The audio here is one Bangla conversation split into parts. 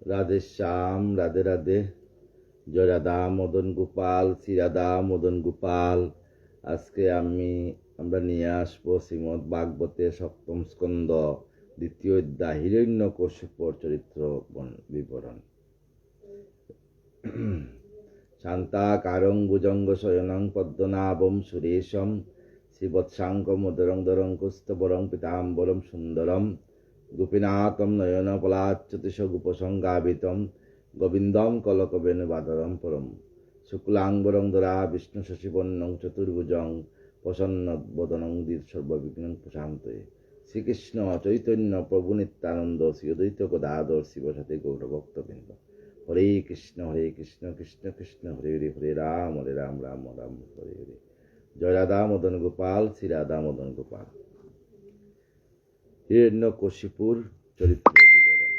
রাধে শ্যাম, রাধে রাধে। জয় রাধা মদন গোপাল, শ্রী রাধা মদন গোপাল। আজকে আমরা নিয়ে আসবো শ্রীমদ্ ভাগবতে সপ্তম স্কন্ধ দ্বিতীয় অধ্যায় হিরণ্যকশিপুর চরিত্র বিবরণ। শান্তাকারং ভুজঙ্গ শয়নং পদ্মনাভং সুরেশম শ্রীবৎসাঙ্কমোদরং দরং কুস্তবরং পীতাম্বরম সুন্দরম গোপীনাথম নয়ন পলাচ্যুতিশ গোপসংগাবিতম গোবিন্দম কলকবেণুবাদরম পরম শুক্লাঙ্বরং ধরা বিষ্ণু শশিবর্ণং চতুর্ভুজং প্রসন্নবদনং সর্ববিঘ্নং প্রশান্তয়ে। শ্রীকৃষ্ণ চৈতন্য প্রভু নিত্যানন্দ শ্রী অদ্বৈত গদাধর শিবসাথী গৌরভক্তবৃন্দ। হরে কৃষ্ণ কৃষ্ণ কৃষ্ণ হরে হরে, হরে রাম রাম রাম হরে হরে। জয় রাধা মদন গোপাল, শ্রী রাধা মদন গোপাল। হিরণ্যকশিপুর চরিত্র বিবরণ।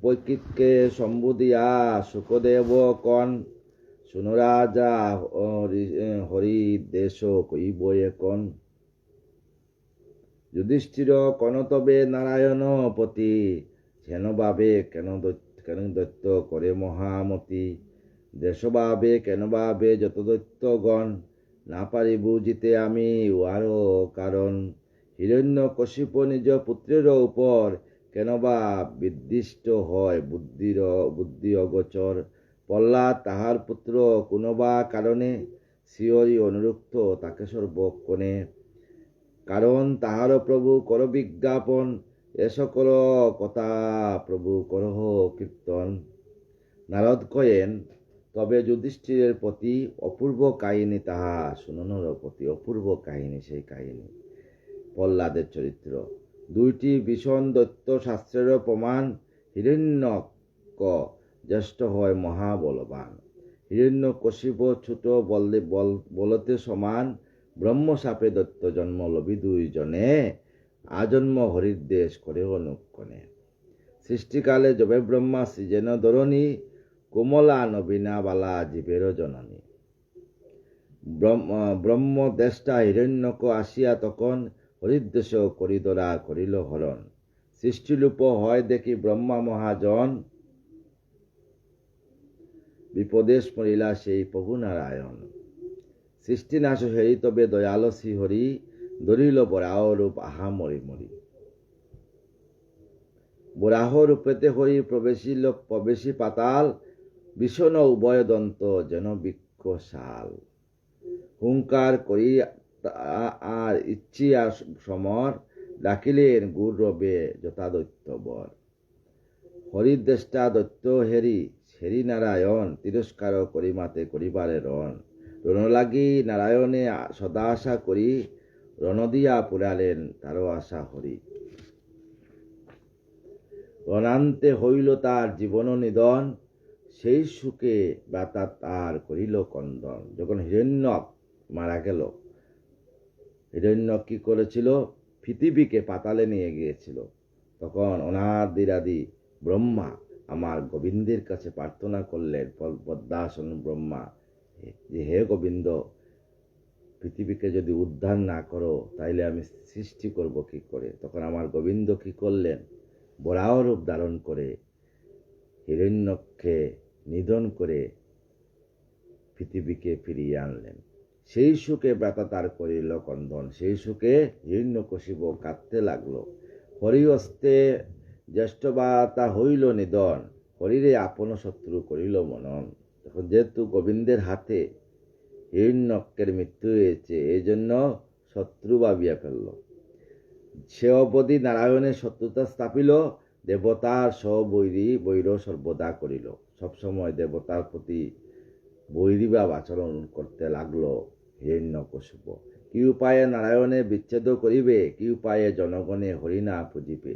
পরীক্ষিতকে সম্বোধিয়া শুকদেব কন, শুনো রাজা হরি দেশ কইব এখন। যুধিষ্ঠির কন তবে নারায়ণ পতি, হেন ভাবে কেন দৈত্য করে মহামতি। দেশভাবে কেন ভাবে যত দৈত্যগণ, না পারি বুঝিতে আমি উহারও কারণ। হিরণ্যকশিপ নিজ পুত্রের উপর কেন বা বিদ্বিষ্ট হয় বুদ্ধি অগোচর। প্রহ্লাদ তাহার পুত্র কোনো বা কারণে শিয়রি অনুরক্ত তাকে সর্বক্ষণে। কারণ তাহার প্রভু কর বিজ্ঞাপন, এ সকল কথা প্রভু করহ কীর্তন। নারদ কয়েন, তবে যুধিষ্ঠিরের প্রতি অপূর্ব কাহিনী তাহা শুননর প্রতি। অপূর্ব কাহিনী সেই কাহিনী। প্রহ্লাদের চরিত্র। দুইটি ভীষণ দৈত্য শাস্ত্রের প্রমাণ। হিরণ্যক জ্যেষ্ঠ হয় মহাবলবান, হিরণ্যকশিপ ছোট বলতে সমান। ব্রহ্মশাপে দৈত্য জন্ম লবি দুইজনে, আজন্ম হরির দেশ করে অনুক্ষণে। সৃষ্টিকালে যবে ব্রহ্মা সৃজেন ধরণী, কোমলা নবীনা বালা জীবের জননী। ব্রহ্মদেষ্টা হিরণ্যক আসিয়া তখন, হরিদ্দেশ করিদরা করিল হরণ। সৃষ্টিলূপ হয় দেখি ব্রহ্মা মহাজন, বিপদেশ মরিলা সেই প্রভু নারায়ণ। সৃষ্টিনাশ হেরি তবে দয়াল শ্রী হরি, ধরিল বরাহ রূপ আহা মরি মরি। বরাহ রূপেতে হরি প্রবেশী পাতাল, ভীষণ উভয় দন্ত যেন বৃক্ষ শাল। হুঙ্কার করি আর ইচ্ছি আর সমর, ডাকিলেন গুর রবে যথা দৈত্যবর। হরিদ্রেষ্টা দৈত্য হেরি নারায়ণ, তিরস্কার করিমাতে করিবারে রণ। রণ লাগি নারায়ণে সদা আশা করি, রণ দিয়া পুরালেন তারও আশা হরি। রণান্তে হইল তার জীবন নিধন, সেই সুখে ব্যাতা তার করিল কন্দন। যখন হিরণ্যক মারা গেল, হিরণ্যক কি করেছিল? পৃথিবীকে পাতালে নিয়ে গিয়েছিল। তখন অনাদিরাদি ব্রহ্মা আমার গোবিন্দের কাছে প্রার্থনা করলেন। পদ্মাসন ব্রহ্মা, যে হে গোবিন্দ, পৃথিবীকে যদি উদ্ধার না করো তাইলে আমি সৃষ্টি করব কি করে? তখন আমার গোবিন্দ কি করলেন? বরাহ রূপ ধারণ করে হিরণ্যককে নিধন করে পৃথিবীকে ফিরিয়ে আনলেন। সেই সুখে ব্যাতা তার করিল কন্দন, সেই সুখে হিরণ্যকশিপ কাঁদতে লাগলো। হরি হস্তে জ্যেষ্ঠ বাতা হইল নিধন, হরিরে আপন শত্রু করিল মনন। এখন যেহেতু গোবিন্দের হাতে হিরণ্যকের মৃত্যু হয়েছে, এই জন্য শত্রু ভাবিয়া ফেলল। সে অবধি নারায়ণের শত্রুতা স্থাপিল, দেবতার বৈর সর্বদা করিল। সবসময় দেবতার প্রতি বৈরীভাব আচরণ করতে লাগলো হিরণ্যকশিপ। কি উপায়ে নারায়ণে বিচ্ছেদ করিবে? কি উপায়ে জনগণে হরিনা পুজিবে?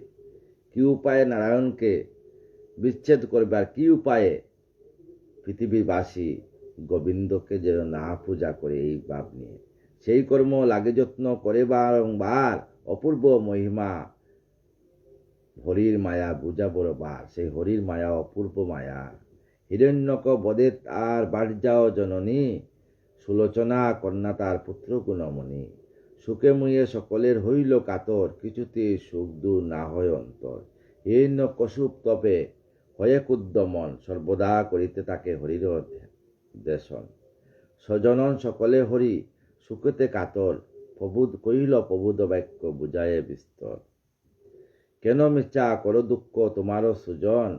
কি উপায়ে নারায়ণকে বিচ্ছেদ করবে? আর কি উপায়ে পৃথিবীবাসী গোবিন্দকে যেন না পূজা করে, এই ভাব নিয়ে সেই কর্ম লাগে যত্ন করে বারংবার। অপূর্ব মহিমা হরির মায়া বুঝা বড় বার, সেই হরির মায়া অপূর্ব মায়া। হিরণ্যক বধে আর বাড়ি যাও জননী, সুলোচনা কন্যা তার পুত্র গুণমণি। সুখে মুয়ে সকলের হইল কাতর, কিছুতেই সুখ দূর না হয় অন্তর। হিরণ্য কশুপ তপে হয়ে ক্ষুব্ধ মন, সর্বদা করিতে তাকে হরির দেশন। স্বজনন সকলে হরি সুখেতে কাতর, প্রবুদ কহিল প্রবুদ বাক্য বুঝায়ে বিস্তর। কেন মিচ্ছা করো দুঃখ তোমারও সুজন,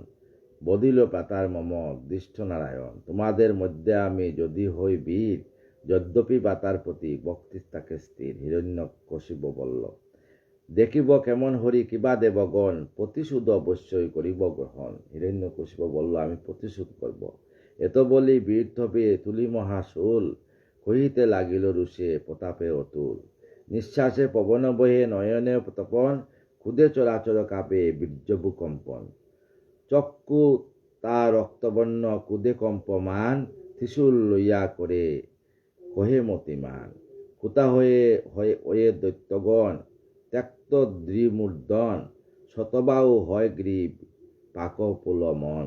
বদিল প্রাতার মম দৃষ্ট নারায়ণ। তোমাদের মধ্যে আমি যদি হই বীর, যদ্যপি বাতার প্রতি ভক্তি তাকে স্থির। হিরণ্যকশিপু বলল, দেখিব কেমন হরি কিবা দেবগণ, প্রতিশোধ অবশ্যই করিব গ্রহণ। হিরণ্যকশিপু বলল, আমি প্রতিশোধ করব। এত বলি বীর থপে তুলি মহাশূল, কহিতে লাগিল রুষে প্রতাপে অতুল। নিঃশ্বাসে পবন বহে নয়নে তপন, ক্ষুদে চরাচর কাঁপে বীর্যবু কম্পন। চক্ষু তার রক্তবর্ণ কুদে কম্পমান, ত্রিশূল লইয়া করে কহে মতিমান। কুতা হয়ে দৈত্যগণ ত্যক্ত দ্বিমূর্ধন, শতবাহু হয় গ্রীব পাক পুলমন।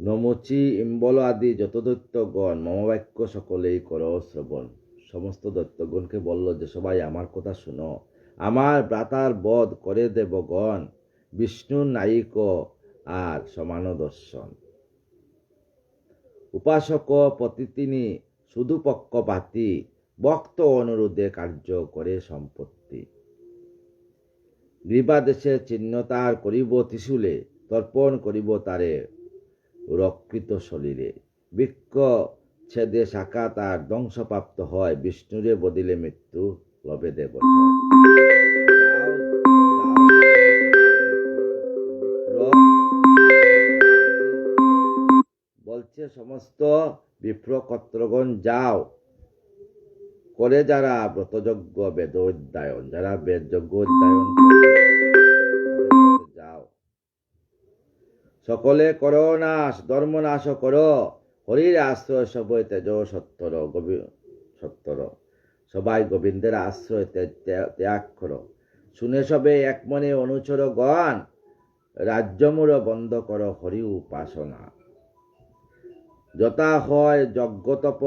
নমুচি ইম্বল আদি যত দৈত্যগণ, মমবাক্য সকলেই কর শ্রবণ। সমস্ত দৈত্যগণকে বলল যে সবাই আমার কথা শুনো, আমার ভ্রাতার বধ করে দেবগণ, বিষ্ণুর নায়িক আর সমান দর্শন। উপাসক প্রতি তিনি শুধু পক্ষপাতী, ভক্ত অনুরোধে কার্য করে সম্পত্তি। গ্রীবাদেশে চিহ্ন তার করিব ত্রিশূলে, তর্পণ করিব তারে রক্ষিত শরীরে। বৃক্ষ ছেদে শাখা তার ধ্বংসপ্রাপ্ত হয়, বিষ্ণুরে বদিলে মৃত্যু লবে দেব। বলছে সমস্ত বিপ্র কত্রগণ যাও, করে যারা ব্রতযজ্ঞ বেদ অধ্যায়ন, যারা বেদ যজ্ঞ অধ্যায়ন যাও। সকলে করো নাশ, ধর্ম নাশ করো, হরির আশ্রয় সবই তেজ সত্তর। সত্তর সবাই গোবিন্দের আশ্রয় ত্যাগ করো। শুনে সবে এক মনে অনুচর গণ, রাজ্যমূর বন্ধ করো হরি উপাসনা। যথা হয় যজ্ঞ তপ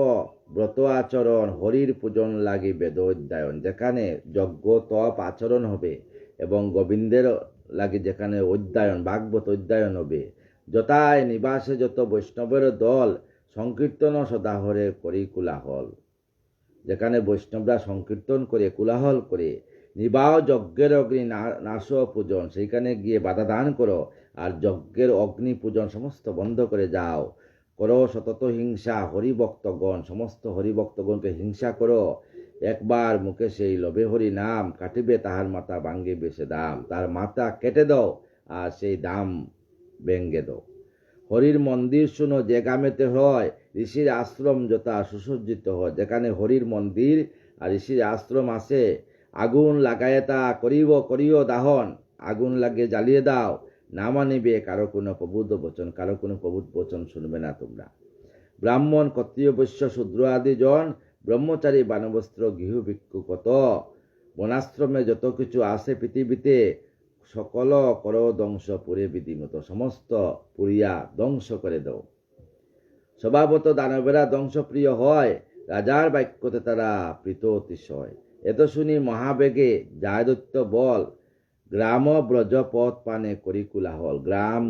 ব্রত আচরণ, হরির পূজন লাগি বেদ অধ্যায়ন। যেখানে যজ্ঞ তপ আচরণ হবে এবং গোবিন্দের লাগি যেখানে অধ্যায়ন ভাগবত অধ্যায়ন হবে, যথায় নিবাসে যত বৈষ্ণবের দল, সংকীর্তন সদাহরে করি কুলাহল। যেখানে বৈষ্ণবরা সংকীর্তন করে কুলাহল করে, নিবাহ যজ্ঞের অগ্নি নাশ পূজন, সেইখানে গিয়ে বাধা দান করো, আর যজ্ঞের অগ্নি পূজন সমস্ত বন্ধ করে যাও। করো সতত হিংসা হরিভক্তগণ, সমস্ত হরিভক্তগণকে হিংসা করো। একবার মুখে সেই লবে হরি নাম, কাটিবে তাহার মাথা ভাঙ্গিবে সে দাম। তার মাথা কেটে দাও আর সেই দাম ভেঙ্গে দাও। হরির মন্দির শুনো যে গ্রামেতে হয়, ঋষির আশ্রম যথা সুসজ্জিত হয়। যেখানে হরির মন্দির আর ঋষির আশ্রম আছে, আগুন লাগায় তা করিও দাহন। আগুন লাগিয়ে জ্বালিয়ে দাও, না মানিবে কারো কোনো প্রবুদ্ধ বচন, কারো কোনো প্রবুদ্ধ বচন শুনবে না তোমরা। ব্রাহ্মণ ক্ষত্রিয় বৈশ্য শূদ্র আদি জন, ব্রহ্মচারী বানবস্ত্র গৃহ ভিক্ষু কত, বনাশ্রমে যত কিছু আছে পৃথিবীতে, সকল কর ধ্বংস পুরে বিধিমত। সমস্ত পুরিয়া ধ্বংস করে দাও। স্বভাবত দানবেরা ধ্বংসপ্রিয় হয়, রাজার বাক্যতে তারা প্রীত অতিশয়। এত শুনি মহাবেগে যায় দৈত্য বল, গ্রাম ব্রজ পথ পানে করি কুলাহল। গ্রাম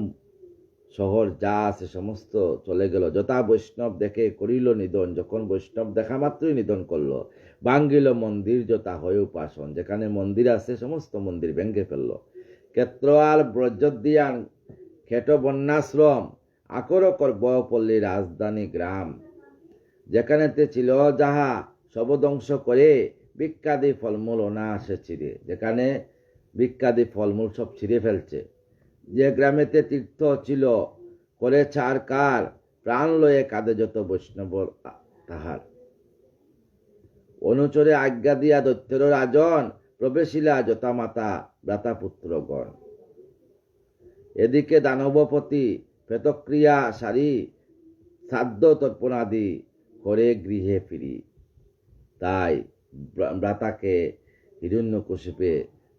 শহর যা আছে সমস্ত চলে গেল। যথা বৈষ্ণব দেখে করিল নিধন, যখন বৈষ্ণব দেখা মাত্রই নিধন করলো। ভাঙ্গিল মন্দির যথা হয় উপাসন, যেখানে মন্দির আছে সমস্ত মন্দির ভেঙ্গে ফেলল। ক্ষেত্রয়াল ব্রজোদ্যান খেট বন্যাশ্রম, আকর করবপল্লী রাজধানী গ্রাম। যেখানেতে ছিল যাহা সব ধ্বংস করে, বৃক্ষাদি ফলমূল অনায়াসে ছিঁড়ে। যেখানে বৃক্ষাদি ফলমূল সব ছিঁড়ে ফেলছে। যে গ্রামেতে তীর্থ ছিল, করে ছাড় কার, প্রাণ লয়ে কাঁদে যত বৈষ্ণব তাহার। অনুচরে আজ্ঞা দিয়া দৈত্যের রাজন, প্রবেশিলা যথা মাতা ভ্রাতা পুত্রগণ। এদিকে দানবপতি প্রেতক্রিয়া সারি, শ্রাদ্ধ তর্পণাদি করে গৃহে ফিরি। তাই ভ্রাতাকে হিরণ্যকশিপে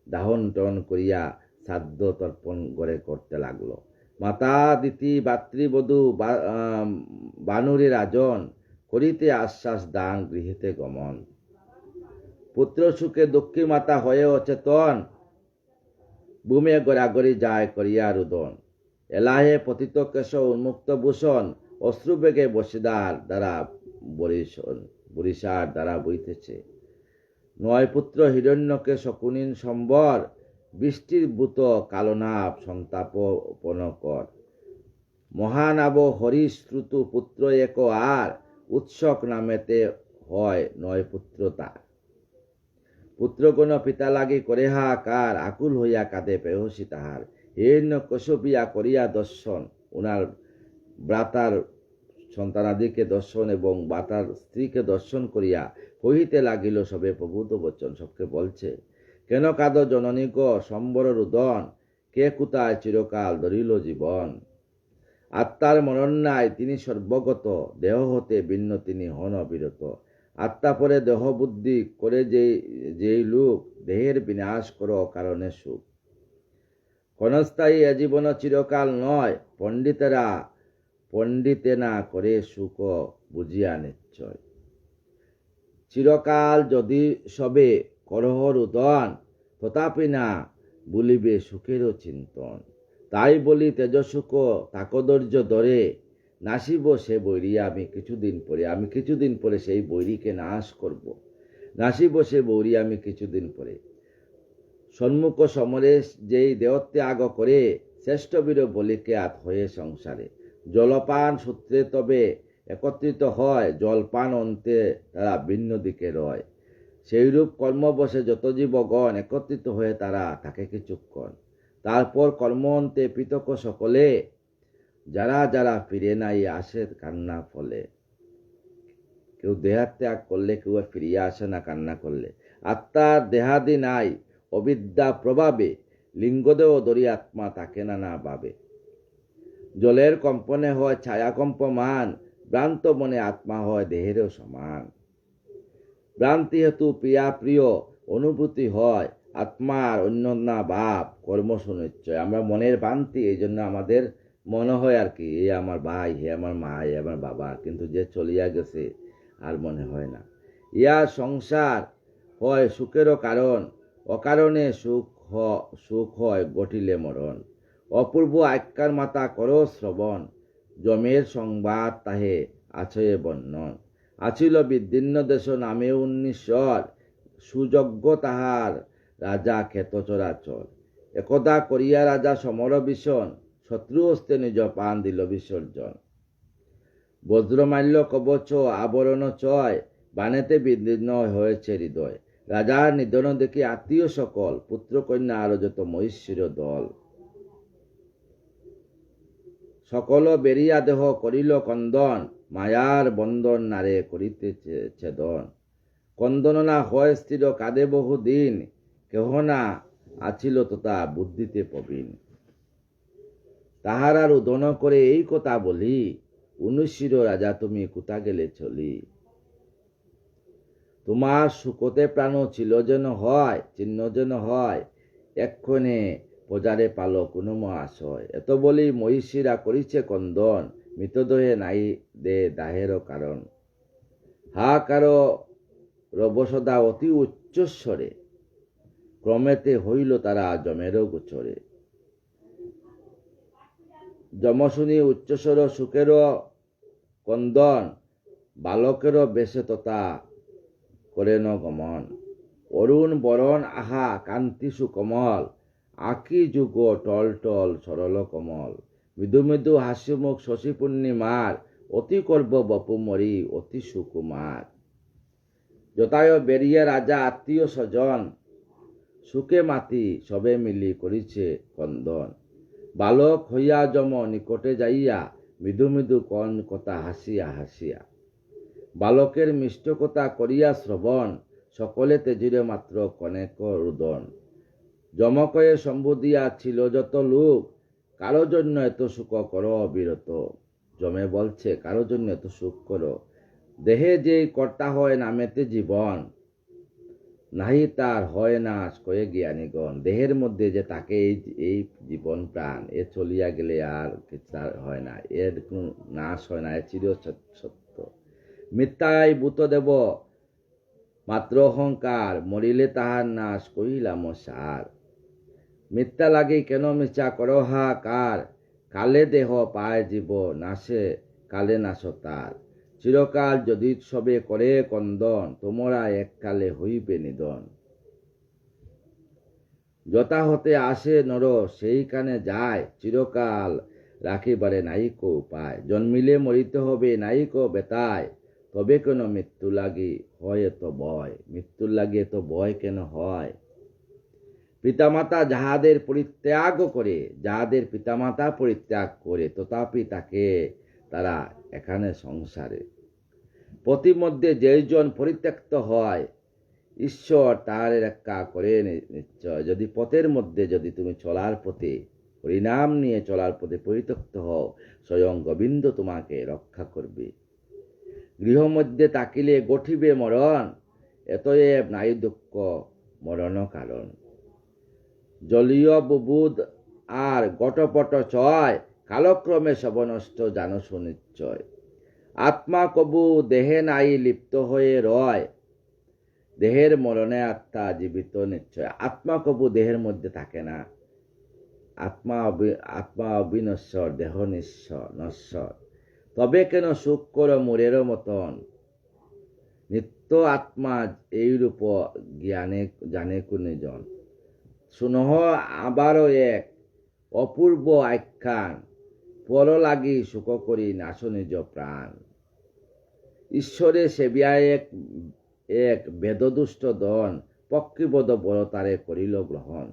দাহন টাহন করিয়া শ্রাদ্ধ তর্পণ করে করতে লাগলো। মাতা দিতি ভাতৃবধূ বানুরে রাজন, করিতে আশ্বাস দান গৃহীতে গমন। পুত্র সুখে দুঃখী মাতা হয়ে অচেতন, বুমে গড়াগড়ি যায় করিয়া রুদন। এলাহে পতিত কেশ উন্মুক্ত ভূষণ, অশ্রুবেগে বসিদার দ্বারা বরিশার দ্বারা বইতেছে। নয় পুত্র হিরণ্যকে শকুনিন সম্বর, বৃষ্টির বুত কালনাভ সন্তাপনকর। মহানাব হরিশ্রুতু পুত্র এক আর, উৎসক নামেতে হয় নয় পুত্র তার। পুত্রগণ পিতা লাগি করে হাহাকার, আকুল হইয়া কাঁদে পেহসী তাহার। হিরণ্য কশপিয়া করিয়া দর্শন, উনার ব্রাতার সন্তানাদিকে দর্শন এবং ব্রাতার স্ত্রীকে দর্শন করিয়া কহিতে লাগিল সবে প্রভূত বচন। সবকে বলছে, কেন কাঁদ জননী গো সম্বর রুদন, কে কুতায় চিরকাল ধরিল জীবন। আত্মার মরণ নাই তিনি সর্বগত, দেহ হতে ভিন্ন তিনি হন অবিরত। আত্মা পরে দেহ বুদ্ধি করে যেই লোক, দেহের বিনাশ করো কারণে সুখ। ক্ষণস্থায়ী এ জীবন চিরকাল নয়, পণ্ডিতে না করে সুখ বুঝিয়া নিশ্চয়। চিরকাল যদি সবে করহ রুদন, তথাপি না বলিবে সুখেরও চিন্তন। তাই বলি তেজ সুখ তাকদর্য ধরে, নাসিব সে বৈরী আমি কিছুদিন পরে সেই বৈরীকে নাশ করব। নাসিব সে বৈরী আমি কিছুদিন পরে। সন্মুখ সমরে যেই দেহত্যাগ করে, শ্রেষ্ঠ বীর বলিকে আত হয়ে সংসারে। জলপান সূত্রে তবে একত্রিত হয়, জলপান অন্তে তারা ভিন্ন দিকে রয়। সেইরূপ কর্মবশে যত জীবগণ একত্রিত হয়ে তারা থাকে কিছুক্ষণ। তারপর কর্ম অন্তে পৃথক সকলে, যারা যারা ফিরে নাই আসে কান্না ফলে। কেউ দেহাত্যাগ করলে কেউ ফিরিয়ে আসে না কান্না করলে। আত্মার দেহাদি নাই অবিদ্যা প্রভাবে, লিঙ্গদেহ ধরি আত্মা তাকে না ভাবে। জলের কম্পনে হয় ছায়া কম্পমান, ভ্রান্ত মনে আত্মা হয় দেহেরও সমান। ভ্রান্তি হেতু প্রিয় অনুভূতি হয়, আত্মার অন্য না ভাব কর্ম সুনিশ্চয়। আমরা মনের ভ্রান্তি, এই জন্য আমাদের মনে হয় আর কি, এ আমার ভাই, হে আমার মা, এ আমার বাবা, কিন্তু যে চলিয়া গেছে আর মনে হয় না। ইয়া সংসার হয় সুখেরও কারণ, অকারণে সুখ হয় ঘটিলে মরণ। অপূর্ব আজ্ঞার মাতা করো শ্রবণ, জমের সংবাদ তাহে আছে বর্ণন। আছিল বিদীর্ণ দেশ নামে 19 সুযজ্ঞ তাহার রাজা ক্ষেত চরাচর। একদা করিয়া রাজা সমর ভীষণ, শত্রু হস্তে নিজ প্রাণ দিল বিসর্জন। বজ্রমাল্য কবচ আবরণ চয়, বানেতে বিদীর্ণ হয়েছে হৃদয়। রাজার নিধন দেখি আত্মীয় সকল, পুত্র কন্যা আরো যত মহিষীর দল। সকল বেরিয়া দেহ করিল কন্দন, মায়ার বন্দন নারে করিতে ছেদন। কন্দন না হয় স্থির কাঁদে বহুদিন, কেহ না আছিল তথা বুদ্ধিতে প্রবীণ। তাহারা রোদন করে এই কথা বলি, 19 রাজা তুমি কোথা গেলে চলি। তোমার সুখতে প্রাণ ছিল যেন হয়, চিহ্ন যেন হয়, এক্ষণে প্রজারে পালো কোনো মহাশয়। এত বলি মহিষীরা করিছে কন্দন, মৃতদেহে নাই দে দাহের কারণ। হাহাকারো রবসদা অতি উচ্চস্বরে, ক্রমেতে হইল তারা জমেরও গোচরে। যম শুনি উচ্চস্বর সুখেরও কন্দন, বালকেরও বেশে তথা করেন গমন। অরুণ বরণ আহা কান্তি সুকমল, আঁকি যুগ টল টল সরল কমল। মৃদু মৃদু হাস্যমুখ শশী পূর্ণিমার, অতি কর্ব বপু মরি অতি সুকুমার। জটায় বেরিয়ে রাজা আত্মীয় স্বজন, সুখে মাতি সবে মিলি করিছে কন্দন। বালক হইয়া যম নিকটে যাইয়া, মৃদু মৃদু কন কথা হাসিয়া হাসিয়া। বালকের মিষ্ট কথা করিয়া শ্রবণ, সকলে তেজিরে মাত্র কনেক রুদন। যমকয়ে শম্ভু দিয়া ছিল যত লোক, কারো জন্য এত সুখ করো অবিরত। যমে বলছে কারো জন্য এত সুখ করো, দেহে যেই কর্তা হয় নামেতে জীবন, নাহি তার হয় নাশ কয়ে জ্ঞানীগণ। দেহের মধ্যে যে তাকে এই জীবন প্রাণ, এ চলিয়া গেলে আর কিছু হয় না, এর কোনো নাশ হয় না, এ চির সত্য। মিথ্যায় ভূত দেব মাত্র অহংকার, মরিলে তাহার নাশ কহিলাম সার। মিথ্যা লাগি কেন মিছা করো হাকার, কালে দেহ পায় জীব নাশে কালে নাশ তার। চিরকাল যদি সবে করে কন্দন, তোমরা এককালে হইবে নিধন। যথা হতে আসে নর সেইখানে যায়, চিরকাল রাখিবারে নাইক উপায়। জন্মিলে মরিতে হবে নাইক বেতায়, তবে কেন মৃত্যু লাগি হয় এত ভয়। মৃত্যুর লাগি এত ভয় কেন হয়? পিতামাতা যাহাদের পরিত্যাগ করে, যাহাদের পিতামাতা পরিত্যাগ করে, তথাপি তাকে তারা এখানে সংসারে। প্রতিমধ্যে যেইজন পরিত্যক্ত হয়, ঈশ্বর তার রক্ষা করে নিশ্চয়। যদি পথের মধ্যে যদি তুমি চলার পথে হরিনাম নিয়ে চলার পথে পরিত্যক্ত হও, স্বয়ং গোবিন্দ তোমাকে রক্ষা করবে। গৃহ মধ্যে তাকিলে গঠিবে মরণ, এতএব নাই দুঃখ মরণ কারণ। জলীয় বুবুদ আর গটপট চয়, কালক্রমে সব নষ্ট জানো সুনিশ্চয়। আত্মা কবু দেহে নাই লিপ্ত হয়ে রয়, দেহের মরণে আত্মা জীবিত নিশ্চয়। আত্মা কবু দেহের মধ্যে থাকে না, আত্মা অবিনশ্বর, দেহ নশ্বর। তবে কেন সুখ করো মোরের মতন, নিত্য আত্মা এইরূপ জ্ঞানে জানে কোনজন। শুনহ আবারও এক অপূর্ব আখ্যান, পর লাগি সুখ করি নাশ নিজ প্রাণ। ঈশ্বরের সেবিয়ায় এক বেদদুষ্ট দন, পক্ষীবদ বড় তারে করিল গ্রহণ।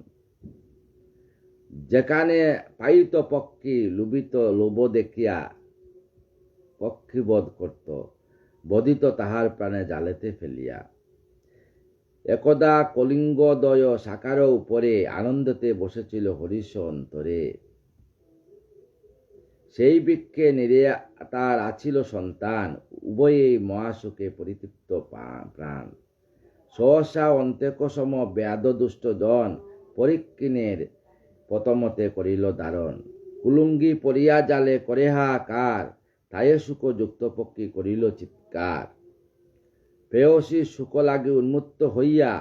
যেখানে পাইত পক্ষী লুবিত লোভ দেখিয়া, পক্ষীবধ করত, বধিত তাহার প্রাণে জালেতে ফেলিয়া। একদা কলিঙ্গদয় সাকার উপরে আনন্দতে বসেছিল হরিশ অন্তরে। সেই বৃক্ষে নিরে তার আছিল সন্তান, উভয়েই মহাসুখে পরিতৃপ্ত প্রাণ। সহসা অন্তেক সম ব্যাধ দুষ্ট জন, পরীক্ষিণের প্রথমতে করিল ধারণ। কুলুঙ্গি পরিয়া জালে করে হাহাকার, তাই সুখ যুক্ত পক্ষী করিল চিৎকার। প্রেয়সী সুখ লাগি উন্মত্ত হইয়া,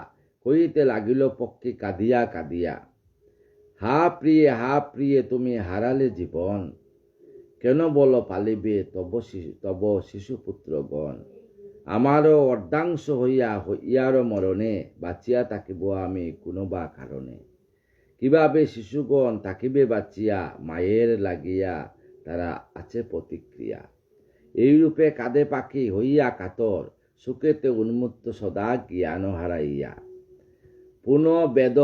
কহিতে লাগিল পক্ষী কাঁদিয়া কাঁদিয়া, হা প্রিয়ে তুমি হারালে জীবন, কেন বল পালিবে তব শিশুপুত্রগণ। আমারও অর্ধাংশ হইয়া ইয়ার মরণে, বাঁচিয়া থাকিব আমি কোনোবা কারণে। কিভাবে শিশুগণ থাকিবে বাঁচিয়া, মায়ের লাগিয়া তারা আছে প্রতিক্রিয়া। এইরূপে কাঁদে পাখি হইয়া কাতর, সুখেতে উন্মুক্ত সদা জ্ঞান হারাইয়া। পুনঃ বেদ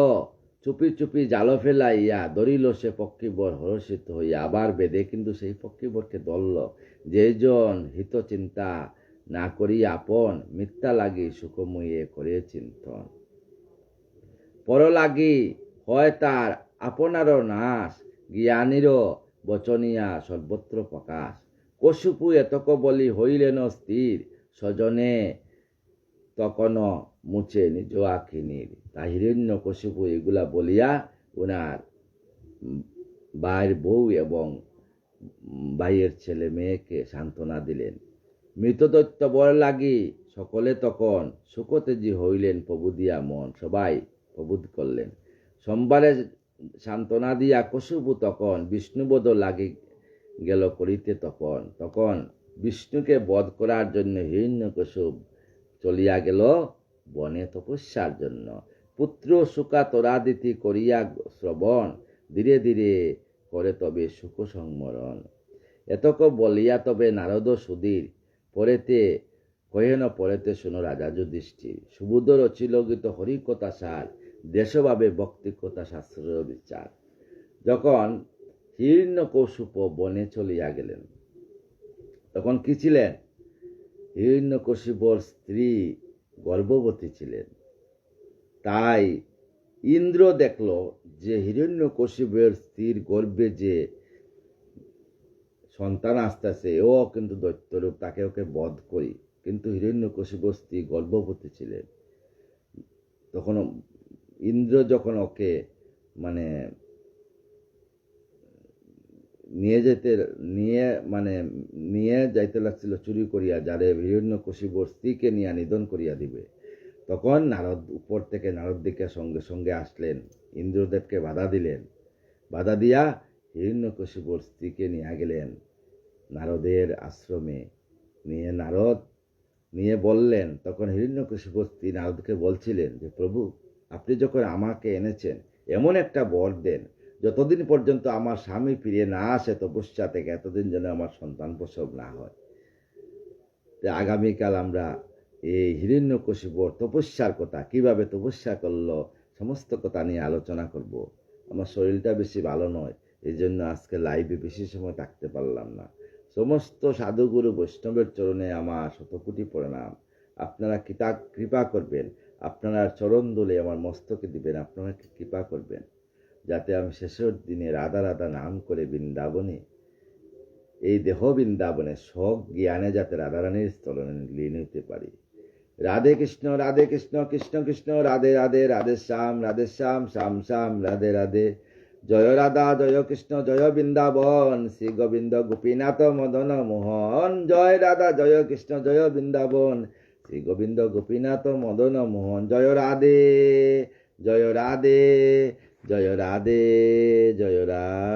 চুপি চুপি জাল ফেলাইয়া, ধরিল সে পক্ষীবর হরষিত হইয়া। আবার বেদে কিন্তু সেই পক্ষীবরকে ধরল, যেজন হিত চিন্তা না করি আপন, মিথ্যা লাগি সুখময়ে করে চিন্তন। পর লাগি হয় তার আপনারও নাশ, জ্ঞানীরও বচনিয়া সর্বত্র প্রকাশ। কশুপু এতক বলি হইলেন স্থির, স্বজনে তখন মুছে নিজ আখিনীর। তা হিরণ্য কশুপু এগুলা বলিয়া ওনার ভাইয়ের বউ এবং ভাইয়ের ছেলে মেয়েকে সান্ত্বনা দিলেন। মৃতদৈত্য বর লাগি সকলে তখন, সুখতেজি হইলেন প্রভু দিয়া মন। সবাই প্রবোধ করলেন। সোমবারে সান্ত্বনা দিয়া কশুপু তখন বিষ্ণুবোধ লাগি গেল করিতে। তখন বিষ্ণুকে বধ করার জন্য হিরণ্যকশুপ চলিয়া গেল বনে তপস্যার জন্য। পুত্র সুকা তোরাদিতি করিয়া শ্রবণ, ধীরে ধীরে করে তবে সুখ সংমরণ। এতক বলিয়া তবে নারদ সুধীর, পরেতে কহেন পরেতে শুনো রাজা যুধিষ্ঠির। সুবোধ রচিল গীত হরিকথা সার, দেশভাবে ভক্তিকথা শাস্ত্র বিচার। যখন হিরণ্যকশুপ বনে চলিয়া গেলেন, তখন কি ছিলেন? হিরণ্যকশিপুর স্ত্রী গর্ভবতী ছিলেন। তাই ইন্দ্র দেখল যে হিরণ্যকশিপুর স্ত্রীর গর্ভে যে সন্তান আসতেছে, ও কিন্তু দৈত্যরূপ, তাকে ওকে বধ করি। কিন্তু হিরণ্যকশিপুর স্ত্রী গর্ভবতী ছিলেন। তখন ইন্দ্র যখন ওকে নিয়ে মানে নিয়ে যাইতে লাগছিল চুরি করিয়া, যারে হিরণ্যকশিপুর স্ত্রীকে নিয়ে নিধন করিয়া দিবে। তখন নারদ উপর থেকে নারদদিকে সঙ্গে সঙ্গে আসলেন, ইন্দ্রদেবকে বাধা দিলেন। বাধা দিয়া হিরণ্যকশিপুর স্ত্রীকে নিয়ে গেলেন নারদের আশ্রমে। নিয়ে বললেন, তখন হিরণ্যকশিপুর স্ত্রী নারদকে বলছিলেন যে, প্রভু, আপনি যখন আমাকে এনেছেন, এমন একটা বর দেন যতদিন পর্যন্ত আমার স্বামী ফিরে না আসে তপস্যা থেকে, এতদিন যেন আমার সন্তান প্রসব না হয়। আগামীকাল আমরা এই হিরণ্যকশিপুর তপস্যার কথা, কিভাবে তপস্যা করলো, সমস্ত কথা নিয়ে আলোচনা করব। আমার শরীরটা বেশি ভালো নয়, এই জন্য আজকে লাইভে বেশি সময় থাকতে পারলাম না। সমস্ত সাধুগুরু বৈষ্ণবের চরণে আমার শতকোটি প্রণাম। আপনারা কৃপা করবেন, আপনারা চরণ দোলে আমার মস্তকে দিবেন, আপনারা কৃপা করবেন যাতে আমি শেষের দিনে রাধা রাধা নাম করে বৃন্দাবনে, এই দেহ বৃন্দাবনে সব জ্ঞানে যাতে রাধারানীর স্থলনে লীন হইতে পারি। রাধে কৃষ্ণ কৃষ্ণ কৃষ্ণ রাধে রাধে, রাধে শ্যাম শ্যাম শ্যাম রাধে রাধে। জয় রাধা জয় কৃষ্ণ জয় বৃন্দাবন, শ্রী গোবিন্দ গোপীনাথ মদন মোহন। জয় রাধা জয় কৃষ্ণ জয় বৃন্দাবন, শ্রী গোবিন্দ গোপীনাথ মদন মোহন। জয় রাধে জয় রাধে জয় রাধে জয় রাধে।